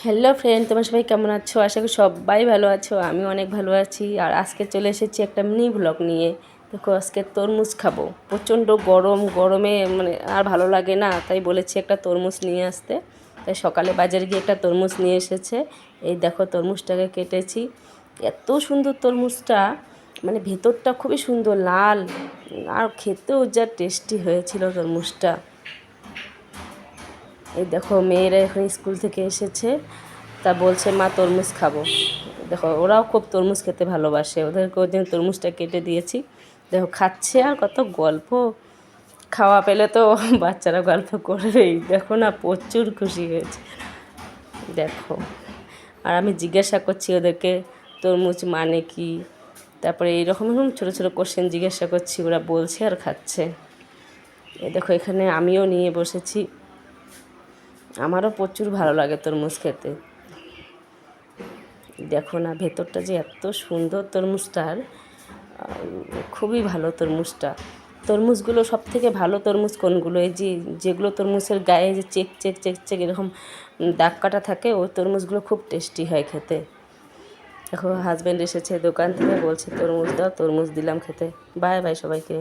Hello friend, তোমরা সবাই কেমন আছো? আশা করি সবাই ভালো আছো। আমি অনেক ভালো আছি। আর আজকে চলে এসেছি একটা মিনি ব্লগ নিয়ে। দেখো, আজকে তরমুজ খাবো। প্রচণ্ড গরমে মানে আর ভালো লাগে না, তাই বলেছি একটা তরমুজ নিয়ে আসতে। তাই সকালে বাজারে গিয়ে একটা তরমুজ নিয়ে এসেছে। এই দেখো, তরমুজটাকে কেটেছি। এত সুন্দর তরমুজটা, মানে ভেতরটা খুবই সুন্দর লাল, আর খেতেও যা টেস্টি হয়েছিল তরমুজটা। এই দেখো, মেয়েরা এখন স্কুল থেকে এসেছে, তা বলছে মা তরমুজ খাবো। দেখো, ওরাও খুব তরমুজ খেতে ভালোবাসে, ওদেরকে ওই দিন তরমুজটা কেটে দিয়েছি। দেখো খাচ্ছে, আর কত গল্প। খাওয়া পেলে তো বাচ্চারা গল্প করবেই। দেখো না, প্রচুর খুশি হয়েছে। দেখো, আর আমি জিজ্ঞাসা করছি ওদেরকে তরমুজ মানে কি, তারপরে এইরকম ছোটো ছোটো কোশ্চেন জিজ্ঞাসা করছি, ওরা বলছে আর খাচ্ছে। এই দেখো, এখানে আমিও নিয়ে বসেছি। আমারও প্রচুর ভালো লাগে তরমুজ খেতে। দেখো না, ভেতরটা যে এত সুন্দর তরমুজটার, খুবই ভালো তরমুজটা। তরমুজগুলো সব থেকে ভালো তরমুজ কোনগুলো? এই যেগুলো তরমুজের গায়ে যে চেক চেক চেক চেক এরকম দাগ কাটা থাকে, ওই তরমুজগুলো খুব টেস্টি হয় খেতে। দেখো, হাজব্যান্ড এসেছে দোকান থেকে, বলছে তরমুজ দাও, তরমুজ দিলাম খেতে। বাই বাই সবাইকে।